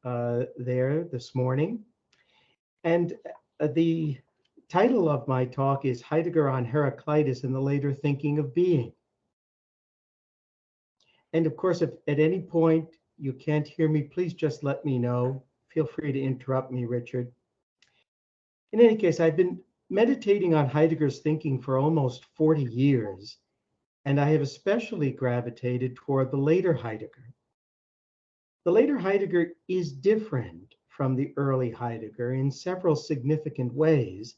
there this morning. And the title of my talk is Heidegger on Heraclitus and the Later Thinking of Being. And of course, if at any point you can't hear me, please just let me know. Feel free to interrupt me, Richard. In any case, I've been meditating on Heidegger's thinking for almost 40 years, and I have especially gravitated toward the later Heidegger. The later Heidegger is different from the early Heidegger in several significant ways,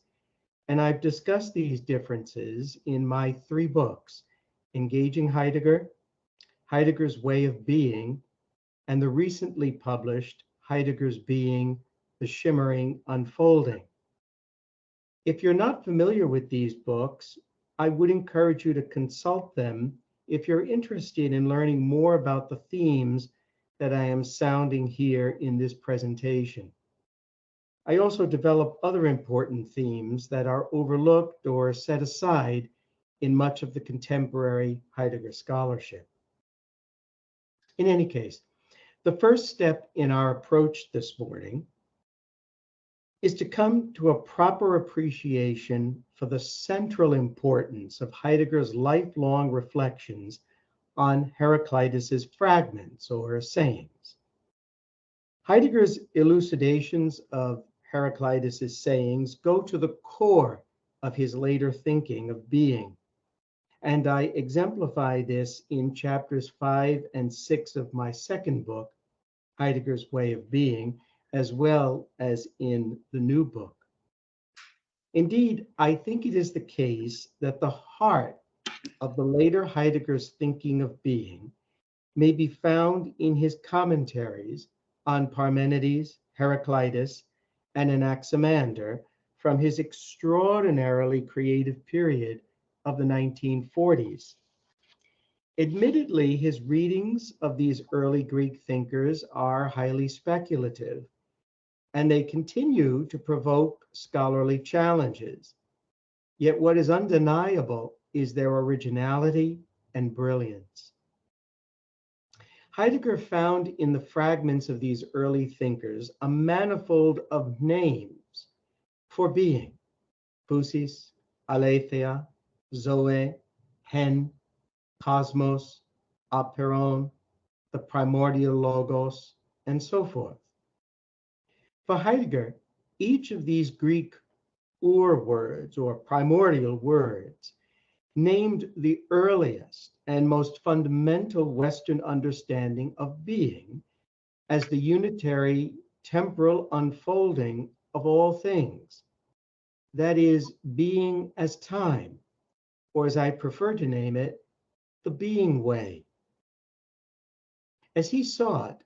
and I've discussed these differences in my 3 books, Engaging Heidegger, Heidegger's Way of Being, and the recently published Heidegger's Being, The Shimmering Unfolding. If you're not familiar with these books, I would encourage you to consult them if you're interested in learning more about the themes that I am sounding here in this presentation. I also develop other important themes that are overlooked or set aside in much of the contemporary Heidegger scholarship. In any case, the first step in our approach this morning is to come to a proper appreciation for the central importance of Heidegger's lifelong reflections on Heraclitus's fragments or sayings. Heidegger's elucidations of Heraclitus's sayings go to the core of his later thinking of being, and I exemplify this in chapters 5 and 6 of my second book, Heidegger's Way of Being, as well as in the new book. Indeed, I think it is the case that the heart of the later Heidegger's thinking of being may be found in his commentaries on Parmenides, Heraclitus, and Anaximander from his extraordinarily creative period of the 1940s. Admittedly, his readings of these early Greek thinkers are highly speculative, and they continue to provoke scholarly challenges. Yet what is undeniable is their originality and brilliance. Heidegger found in the fragments of these early thinkers a manifold of names for being: physis, aletheia, zoe, hen, cosmos, aperon, the primordial logos, and so forth. For Heidegger, each of these Greek words or primordial words named the earliest and most fundamental Western understanding of being as the unitary temporal unfolding of all things. That is, being as time, or as I prefer to name it, the being way. As he saw it,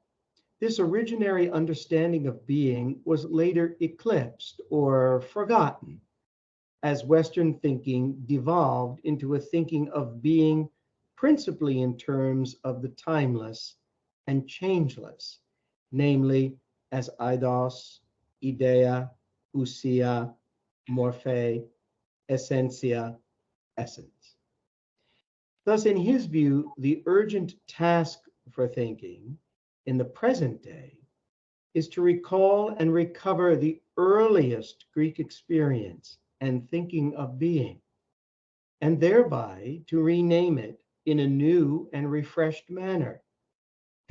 this originary understanding of being was later eclipsed or forgotten as Western thinking devolved into a thinking of being principally in terms of the timeless and changeless, namely as eidos, idea, ousia, morphe, essentia, essence. Thus, in his view, the urgent task for thinking in the present day is to recall and recover the earliest Greek experience and thinking of being, and thereby to rename it in a new and refreshed manner.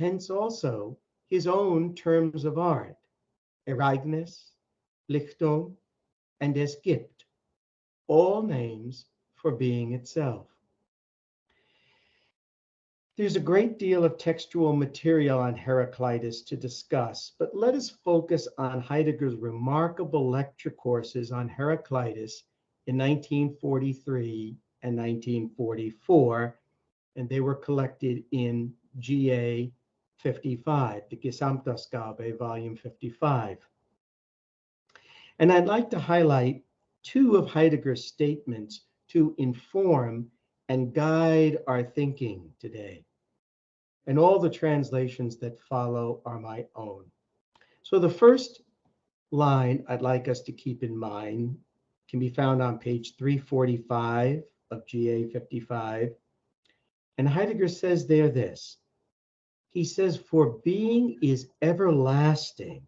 Hence also his own terms of art, Ereignis, Lichtung, and Es gibt, all names for being itself. There's a great deal of textual material on Heraclitus to discuss, but let us focus on Heidegger's remarkable lecture courses on Heraclitus in 1943 and 1944, and they were collected in GA 55, the Gesamtausgabe, volume 55. And I'd like to highlight 2 of Heidegger's statements to inform and guide our thinking today. And all the translations that follow are my own. So the first line I'd like us to keep in mind can be found on page 345 of GA 55. And Heidegger says there this: He says, for being is everlasting,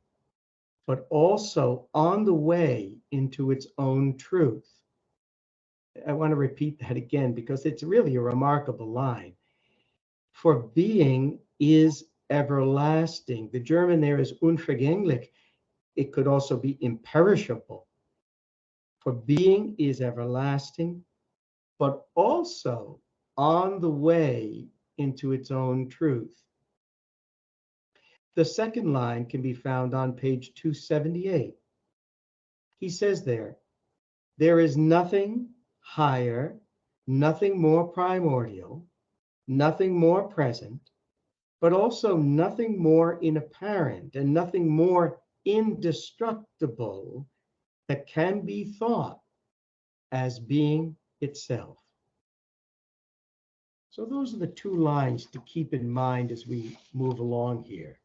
but also on the way into its own truth. I want to repeat that again because it's really a remarkable line. For being is everlasting. The German there is unvergänglich. It could also be imperishable. For being is everlasting, but also on the way into its own truth. The second line can be found on page 278. He says there is nothing higher, nothing more primordial, nothing more present, but also nothing more inapparent and nothing more indestructible that can be thought as being itself. So those are the two lines to keep in mind as we move along here.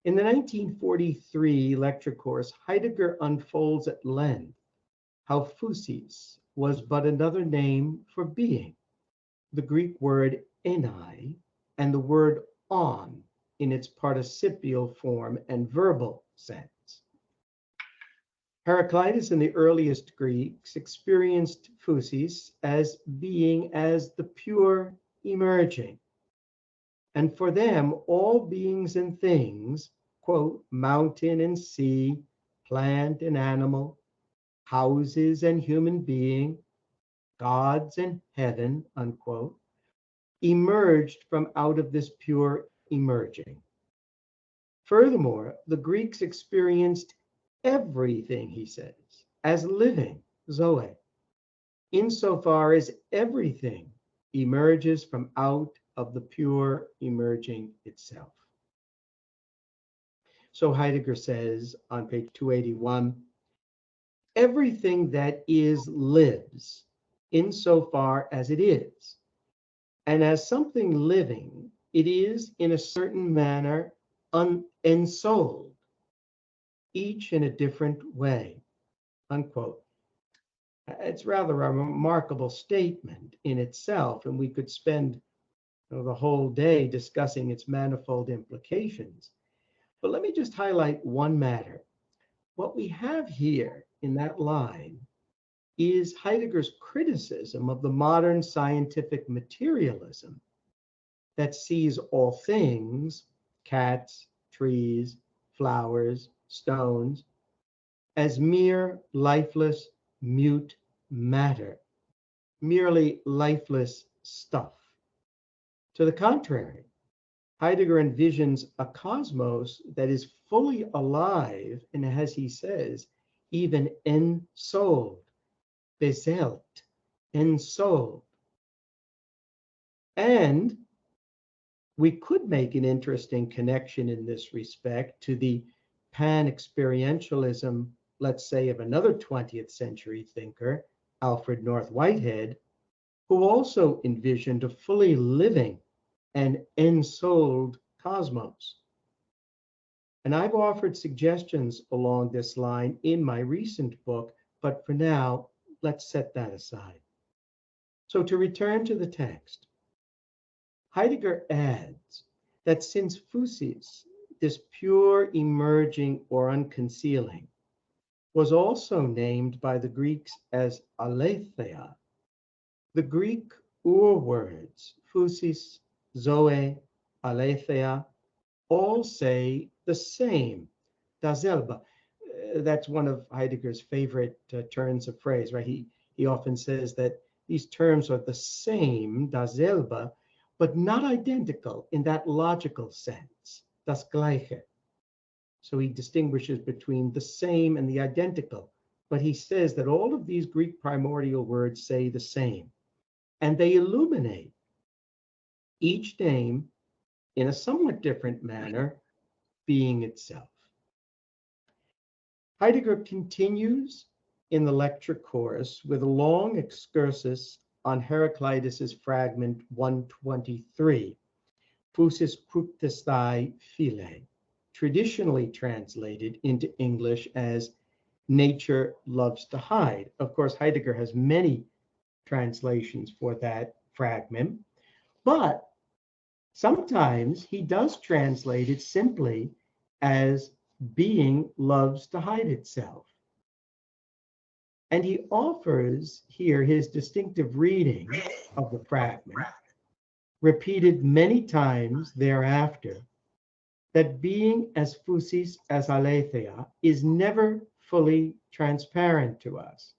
In the 1943 lecture course, Heidegger unfolds at length how physis was but another name for being, the Greek word enai, and the word on in its participial form and verbal sense. Heraclitus and the earliest Greeks experienced physis as being as the pure emerging. And for them, all beings and things, quote, mountain and sea, plant and animal, houses and human being, gods and heaven, unquote, emerged from out of this pure emerging. Furthermore, the Greeks experienced everything, he says, as living, zoe, insofar as everything emerges from out of the pure emerging itself. So Heidegger says on page 281, everything that is lives insofar as it is. And as something living, it is in a certain manner ensouled, each in a different way, unquote. It's rather a remarkable statement in itself, and we could spend the whole day discussing its manifold implications. But let me just highlight one matter. What we have here in that line is Heidegger's criticism of the modern scientific materialism that sees all things, cats, trees, flowers, stones, as mere lifeless, mute matter, merely lifeless stuff. To the contrary, Heidegger envisions a cosmos that is fully alive and, as he says, even ensouled, beseelt, ensouled. And we could make an interesting connection in this respect to the pan-experientialism, let's say, of another 20th century thinker, Alfred North Whitehead, who also envisioned a fully living and ensouled cosmos. And I've offered suggestions along this line in my recent book, but for now, let's set that aside. So to return to the text, Heidegger adds that since physis, this pure emerging or unconcealing, was also named by the Greeks as aletheia, the Greek words physis, zoe, aletheia, all say the same, dasselbe. That's one of Heidegger's favorite turns of phrase, right? He often says that these terms are the same, dasselbe, but not identical in that logical sense, das Gleiche. So he distinguishes between the same and the identical, but he says that all of these Greek primordial words say the same, and they illuminate each name in a somewhat different manner, being itself. Heidegger continues in the lecture course with a long excursus on Heraclitus's fragment 123, Physis cryptestai philae, traditionally translated into English as nature loves to hide. Of course, Heidegger has many translations for that fragment, but Sometimes he does translate it simply as being loves to hide itself. And he offers here his distinctive reading of the fragment, repeated many times thereafter, that being as physis as aletheia is never fully transparent to us.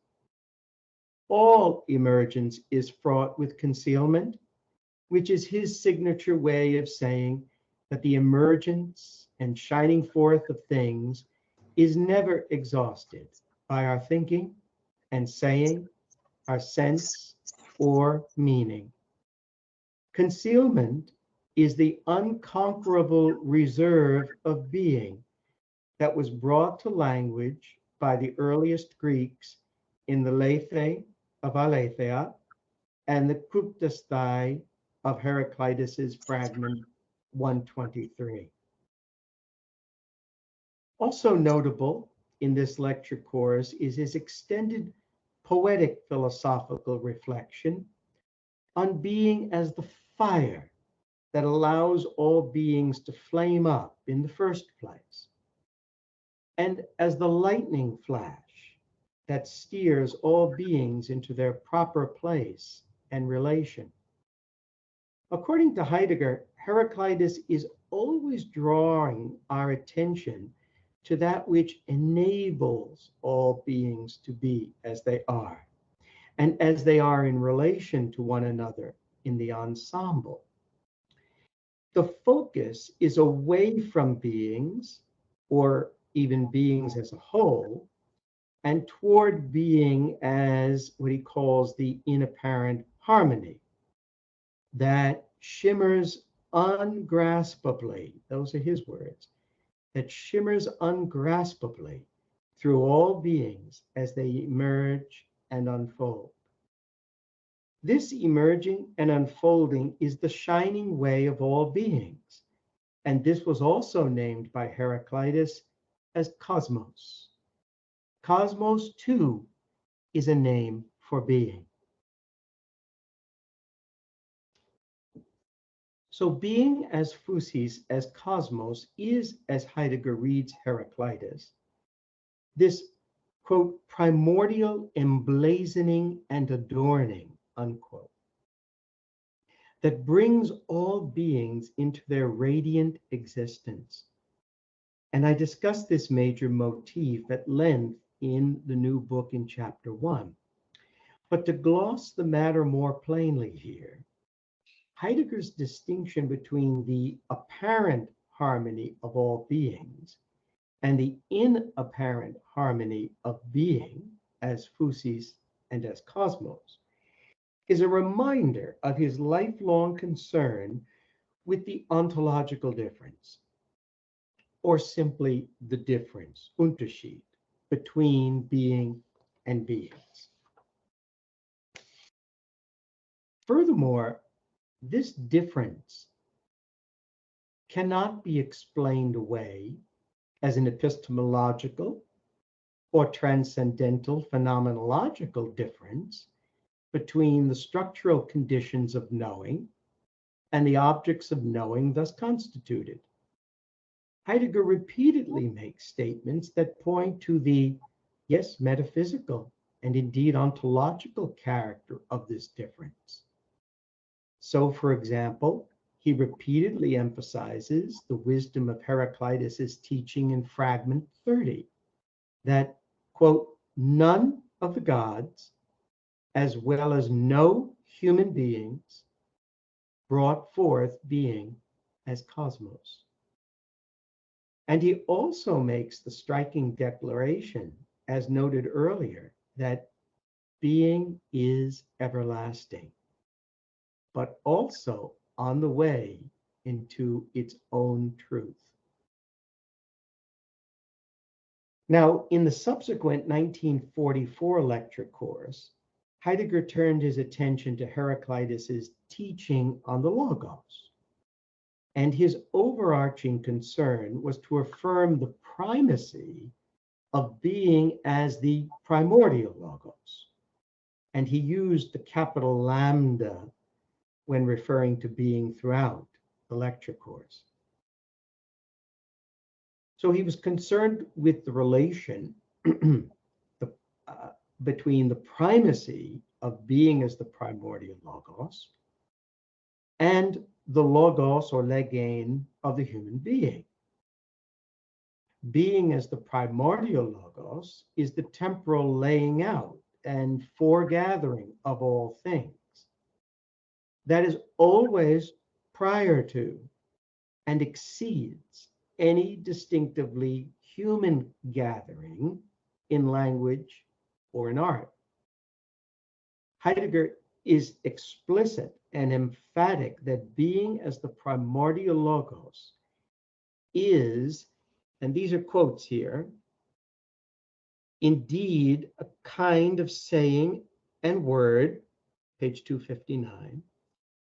All emergence is fraught with concealment, which is his signature way of saying that the emergence and shining forth of things is never exhausted by our thinking and saying, our sense, or meaning. Concealment is the unconquerable reserve of being that was brought to language by the earliest Greeks in the lethe of aletheia and the kryptastai of Heraclitus's fragment 123. Also notable in this lecture course is his extended poetic philosophical reflection on being as the fire that allows all beings to flame up in the first place, and as the lightning flash that steers all beings into their proper place and relation. According to Heidegger, Heraclitus is always drawing our attention to that which enables all beings to be as they are, and as they are in relation to one another in the ensemble. The focus is away from beings, or even beings as a whole, and toward being as what he calls the inapparent harmony that shimmers ungraspably, those are his words, that shimmers ungraspably through all beings as they emerge and unfold. This emerging and unfolding is the shining way of all beings, and this was also named by Heraclitus as cosmos. Cosmos, too, is a name for being. So being as physis, as cosmos, is, as Heidegger reads Heraclitus, this, quote, primordial emblazoning and adorning, unquote, that brings all beings into their radiant existence. And I discussed this major motif at length in the new book in chapter 1. But to gloss the matter more plainly here, Heidegger's distinction between the apparent harmony of all beings and the inapparent harmony of being as physis and as cosmos is a reminder of his lifelong concern with the ontological difference, or simply the difference, Unterschied, between being and beings. Furthermore, this difference cannot be explained away as an epistemological or transcendental phenomenological difference between the structural conditions of knowing and the objects of knowing thus constituted. Heidegger repeatedly makes statements that point to the, yes, metaphysical and indeed ontological character of this difference. So, for example, he repeatedly emphasizes the wisdom of Heraclitus's teaching in Fragment 30, that, quote, none of the gods, as well as no human beings, brought forth being as cosmos. And he also makes the striking declaration, as noted earlier, that being is everlasting, but also on the way into its own truth. Now, in the subsequent 1944 lecture course, Heidegger turned his attention to Heraclitus's teaching on the Logos. And his overarching concern was to affirm the primacy of being as the primordial Logos. And he used the capital lambda when referring to being throughout, the lecture course. So he was concerned with the relation between the primacy of being as the primordial logos and the logos or legein of the human being. Being as the primordial logos is the temporal laying out and foregathering of all things. That is always prior to and exceeds any distinctively human gathering in language or in art. Heidegger is explicit and emphatic that being as the primordial logos is, and these are quotes here, indeed a kind of saying and word, page 259,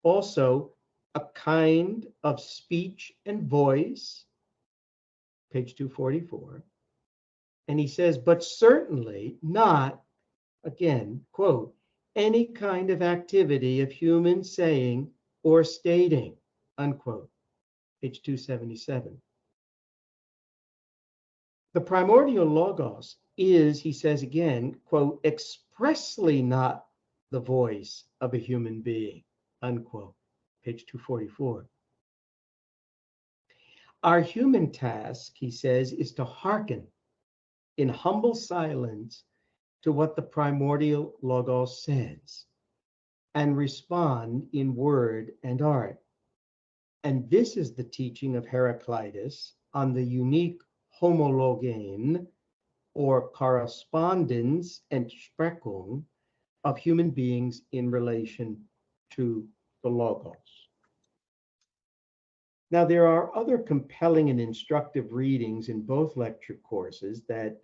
also a kind of speech and voice, page 244, and he says, but certainly not, again, quote, any kind of activity of human saying or stating, unquote, page 277. The primordial logos is, he says again, quote, expressly not the voice of a human being, unquote, page 244. Our human task, he says, is to hearken in humble silence to what the primordial logos says and respond in word and art. And this is the teaching of Heraclitus on the unique homologen or correspondence and Entsprechung of human beings in relation to the logos. Now, there are other compelling and instructive readings in both lecture courses that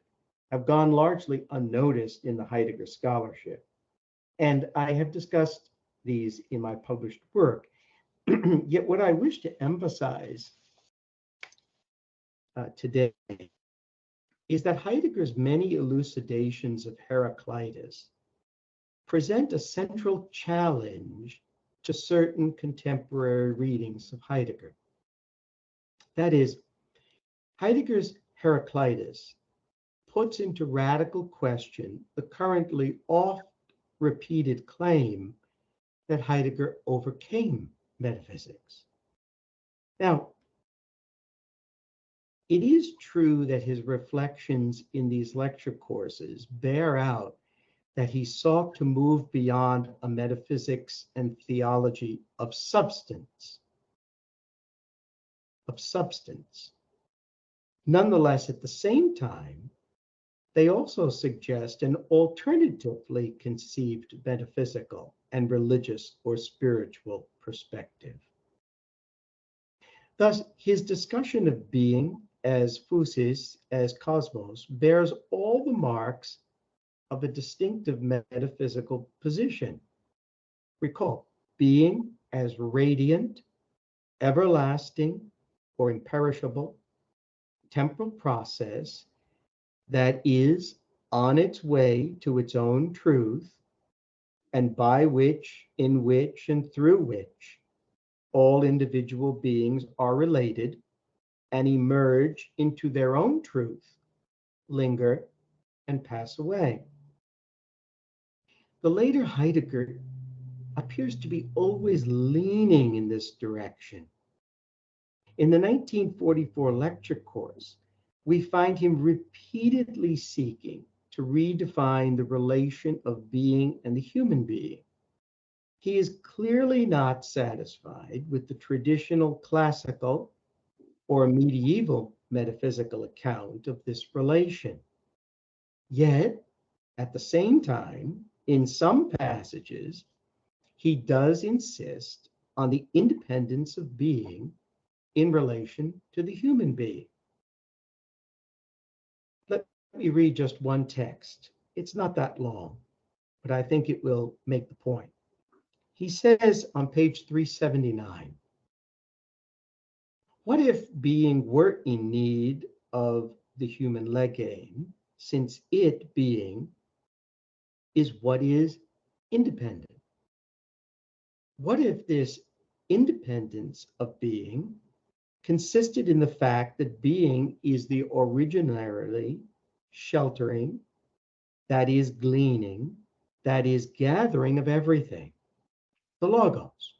have gone largely unnoticed in the Heidegger scholarship. And I have discussed these in my published work. Yet what I wish to emphasize today is that Heidegger's many elucidations of Heraclitus present a central challenge to certain contemporary readings of Heidegger. That is, Heidegger's Heraclitus puts into radical question the currently oft-repeated claim that Heidegger overcame metaphysics. Now, it is true that his reflections in these lecture courses bear out that he sought to move beyond a metaphysics and theology of substance. Nonetheless, at the same time, they also suggest an alternatively conceived metaphysical and religious or spiritual perspective. Thus, his discussion of being as physis, as cosmos, bears all the marks of a distinctive metaphysical position. Recall, being as radiant, everlasting, or imperishable, temporal process that is on its way to its own truth, and by which, in which, and through which all individual beings are related and emerge into their own truth, linger, and pass away. The later Heidegger appears to be always leaning in this direction. In the 1944 lecture course, we find him repeatedly seeking to redefine the relation of being and the human being. He is clearly not satisfied with the traditional classical or medieval metaphysical account of this relation. Yet, at the same time, in some passages, he does insist on the independence of being in relation to the human being. Let me read just one text. It's not that long, but I think it will make the point. He says on page 379, what if being were in need of the human legein, since it, being, is what is independent? What if this independence of being consisted in the fact that being is the originarily sheltering, that is gleaning, that is gathering of everything, the logos.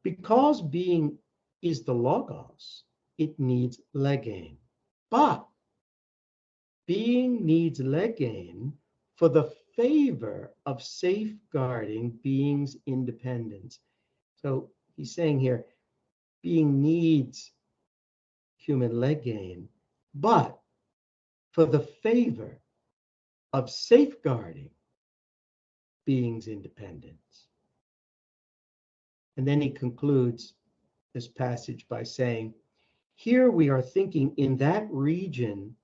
Because being is the logos, it needs legein. But being needs legein for the favor of safeguarding being's independence. So he's saying here, being needs human legein, but for the favor of safeguarding being's independence. And then he concludes this passage by saying, here we are thinking in that region,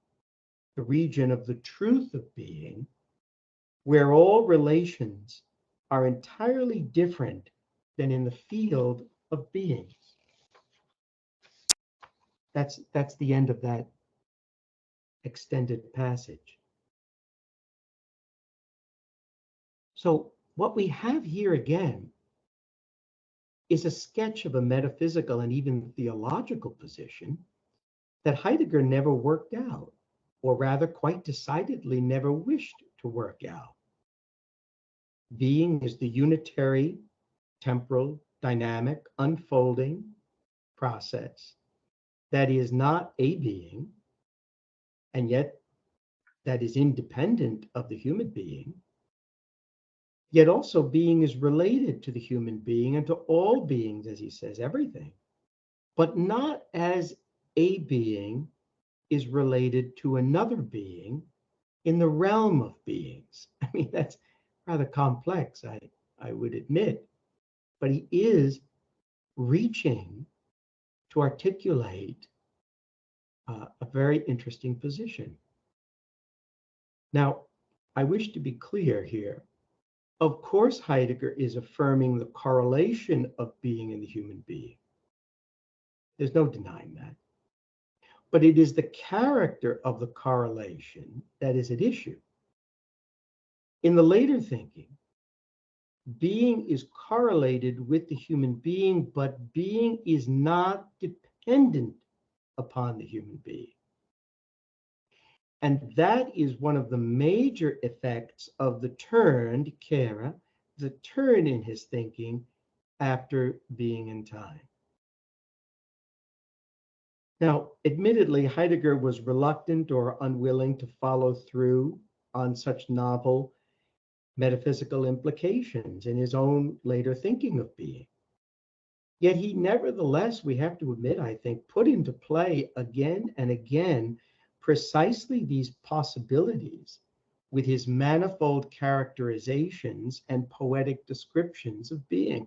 the region of the truth of being, where all relations are entirely different than in the field of beings. That's the end of that extended passage. So what we have here again is a sketch of a metaphysical and even theological position that Heidegger never worked out, or rather quite decidedly never wished to work out. Being is the unitary, temporal, dynamic, unfolding process that is not a being, and yet that is independent of the human being. Yet also being is related to the human being and to all beings, as he says, everything, but not as a being is related to another being in the realm of beings. I mean, that's rather complex, I would admit, but he is reaching to articulate a very interesting position. Now, I wish to be clear here. Of course, Heidegger is affirming the correlation of being and the human being. There's no denying that. But it is the character of the correlation that is at issue. In the later thinking, being is correlated with the human being, but being is not dependent upon the human being. And that is one of the major effects of the turn, Kera, the turn in his thinking after being in time. Now, admittedly, Heidegger was reluctant or unwilling to follow through on such novel metaphysical implications in his own later thinking of being. Yet he nevertheless, we have to admit, I think, put into play again and again precisely these possibilities with his manifold characterizations and poetic descriptions of being.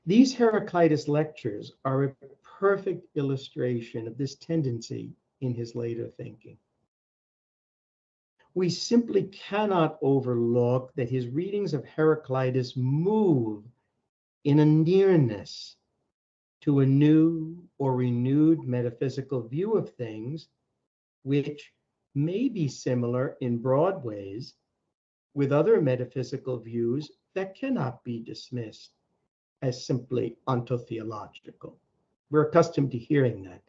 These Heraclitus lectures are a perfect illustration of this tendency in his later thinking. We simply cannot overlook that his readings of Heraclitus move in a nearness to a new or renewed metaphysical view of things, which may be similar in broad ways with other metaphysical views that cannot be dismissed as simply ontotheological. We're accustomed to hearing that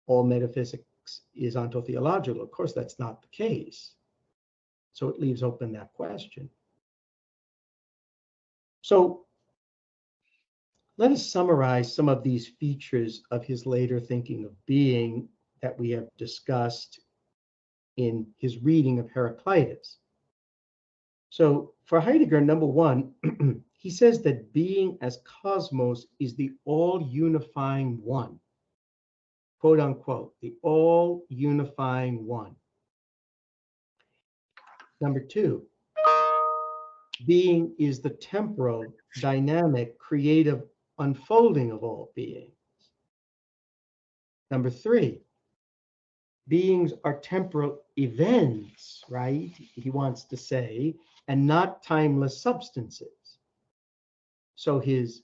all metaphysics is ontotheological. Of course, that's not the case. So it leaves open that question. So let us summarize some of these features of his later thinking of being that we have discussed in his reading of Heraclitus. So for Heidegger, number one, he says that being as cosmos is the all-unifying one, quote unquote, the all-unifying one. Number two, being is the temporal, dynamic, creative unfolding of all beings. Number three, beings are temporal events, right? He wants to say, and not timeless substances. So his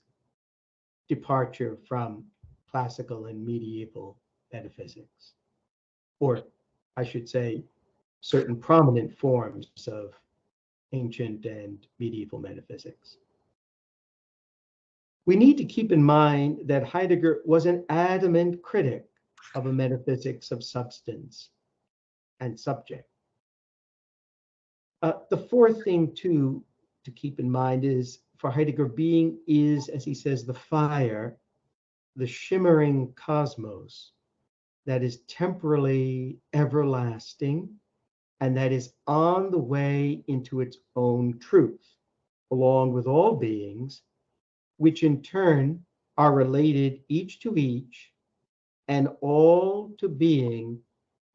departure from classical and medieval metaphysics, or I should say, certain prominent forms of ancient and medieval metaphysics. We need to keep in mind that Heidegger was an adamant critic of a metaphysics of substance and subject. The fourth thing, too, to keep in mind is for Heidegger, being is, as he says, the fire, the shimmering cosmos that is temporally everlasting and that is on the way into its own truth, along with all beings, which in turn are related each to each and all to being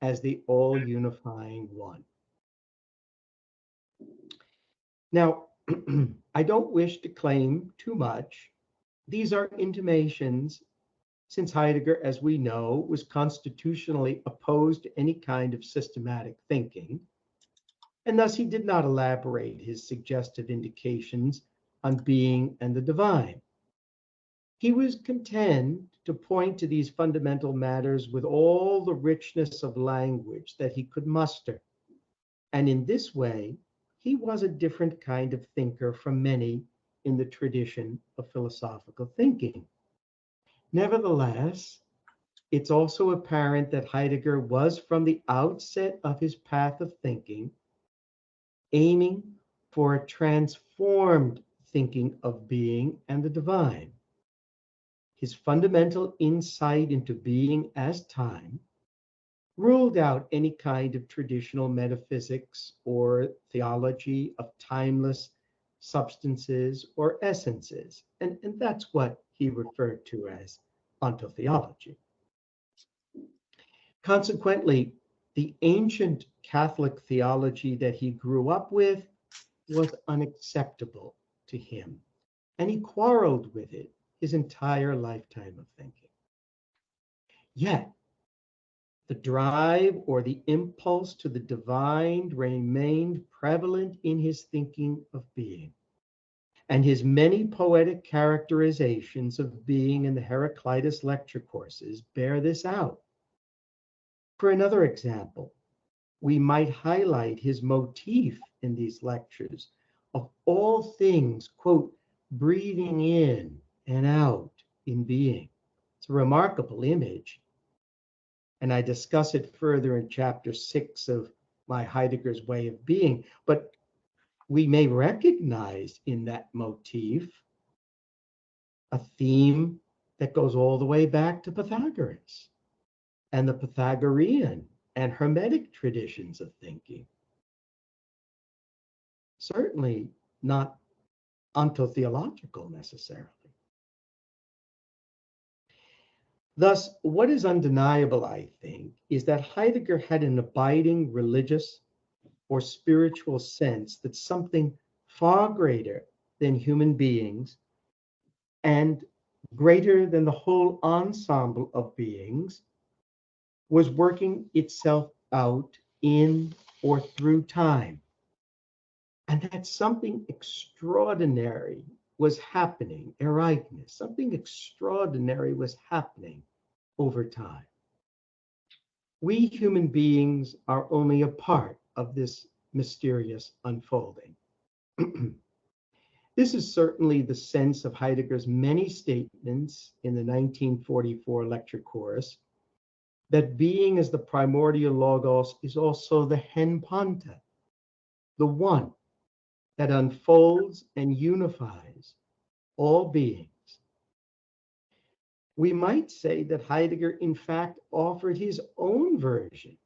as the all unifying one. Now, I don't wish to claim too much. These are intimations, since Heidegger, as we know, was constitutionally opposed to any kind of systematic thinking, and thus he did not elaborate his suggestive indications on being and the divine. He was content to point to these fundamental matters with all the richness of language that he could muster, and in this way, he was a different kind of thinker from many in the tradition of philosophical thinking. Nevertheless, it's also apparent that Heidegger was, from the outset of his path of thinking, aiming for a transformed thinking of being and the divine. His fundamental insight into being as time ruled out any kind of traditional metaphysics or theology of timeless substances or essences. And that's what he referred to as ontotheology. Consequently, the ancient Catholic theology that he grew up with was unacceptable to him, and he quarreled with it his entire lifetime of thinking. Yet, the drive or the impulse to the divine remained prevalent in his thinking of being, and his many poetic characterizations of being in the Heraclitus lecture courses bear this out. For another example, we might highlight his motif in these lectures of all things, quote, breathing in and out in being. It's a remarkable image, and I discuss it further in chapter 6 of my Heidegger's Way of Being. But we may recognize in that motif a theme that goes all the way back to Pythagoras and the Pythagorean and Hermetic traditions of thinking. Certainly not ontotheological necessarily. Thus, what is undeniable, I think, is that Heidegger had an abiding religious or spiritual sense that something far greater than human beings and greater than the whole ensemble of beings was working itself out in or through time. And that something extraordinary was happening, Heraclitus, something extraordinary was happening over time. We human beings are only a part of this mysterious unfolding. This is certainly the sense of Heidegger's many statements in the 1944 lecture course, that being as the primordial logos is also the hen panta, the one that unfolds and unifies all beings. We might say that Heidegger, in fact, offered his own version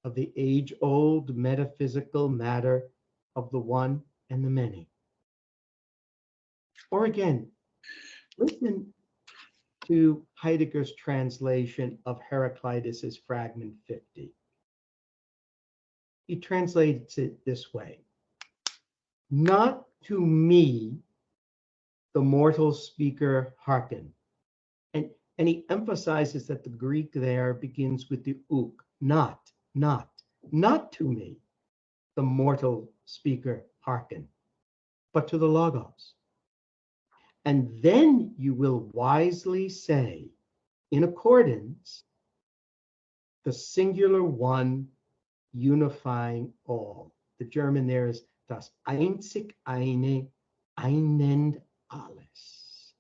of the age-old metaphysical matter of the one and the many. Or again, listen to Heidegger's translation of Heraclitus's Fragment 50. He translates it this way: not to me, the mortal speaker, hearken. And he emphasizes that the Greek there begins with the uk, not to me, the mortal speaker, hearken, but to the logos. And then you will wisely say, in accordance, the singular one unifying all. The German there is das einzig eine, einend alles.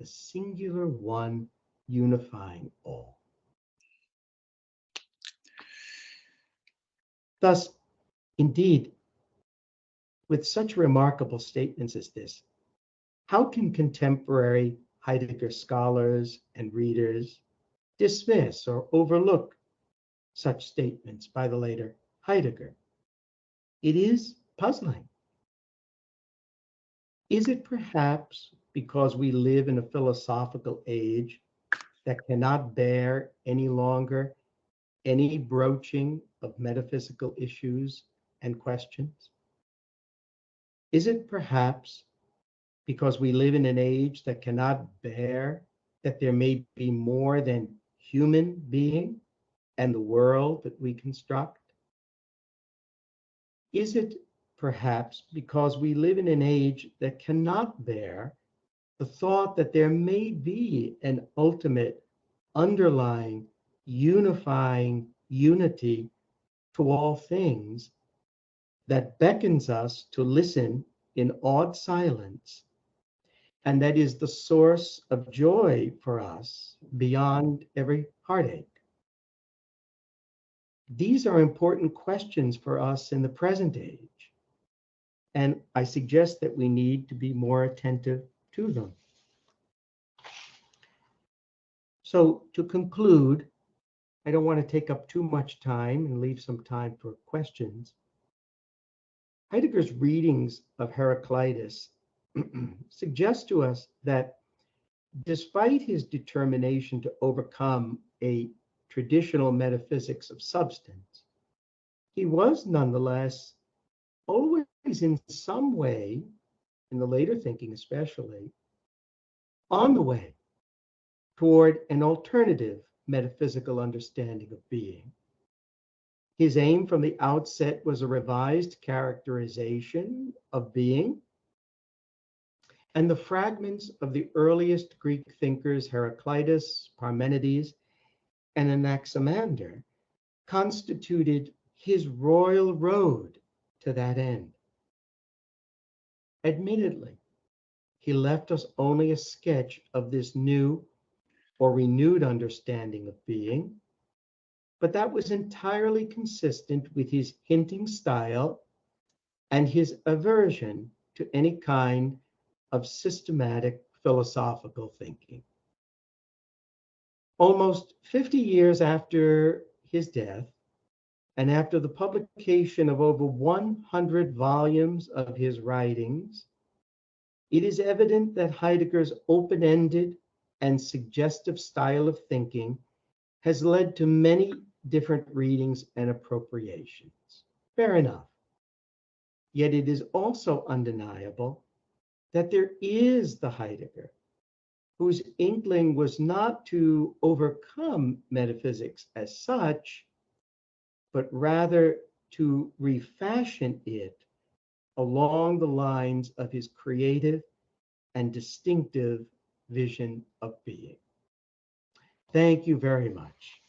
the singular one unifying all. Thus, indeed, with such remarkable statements as this, how can contemporary Heidegger scholars and readers dismiss or overlook such statements by the later Heidegger? It is puzzling. Is it perhaps because we live in a philosophical age that cannot bear any longer any broaching of metaphysical issues and questions? Is it perhaps because we live in an age that cannot bear that there may be more than human being and the world that we construct? Is it perhaps because we live in an age that cannot bear the thought that there may be an ultimate, underlying, unifying unity to all things that beckons us to listen in awed silence, and that is the source of joy for us beyond every heartache? These are important questions for us in the present age, and I suggest that we need to be more attentive to them. So to conclude, I don't want to take up too much time and leave some time for questions. Heidegger's readings of Heraclitus suggest to us that despite his determination to overcome a traditional metaphysics of substance, he was nonetheless always in some way, in the later thinking especially, on the way toward an alternative metaphysical understanding of being. His aim from the outset was a revised characterization of being, and the fragments of the earliest Greek thinkers, Heraclitus, Parmenides, and Anaximander, constituted his royal road to that end. Admittedly, he left us only a sketch of this new or renewed understanding of being, but that was entirely consistent with his hinting style and his aversion to any kind of systematic philosophical thinking. Almost 50 years after his death, and after the publication of over 100 volumes of his writings, it is evident that Heidegger's open-ended and suggestive style of thinking has led to many different readings and appropriations. Fair enough. Yet it is also undeniable that there is the Heidegger whose inkling was not to overcome metaphysics as such, but rather to refashion it along the lines of his creative and distinctive vision of being. Thank you very much.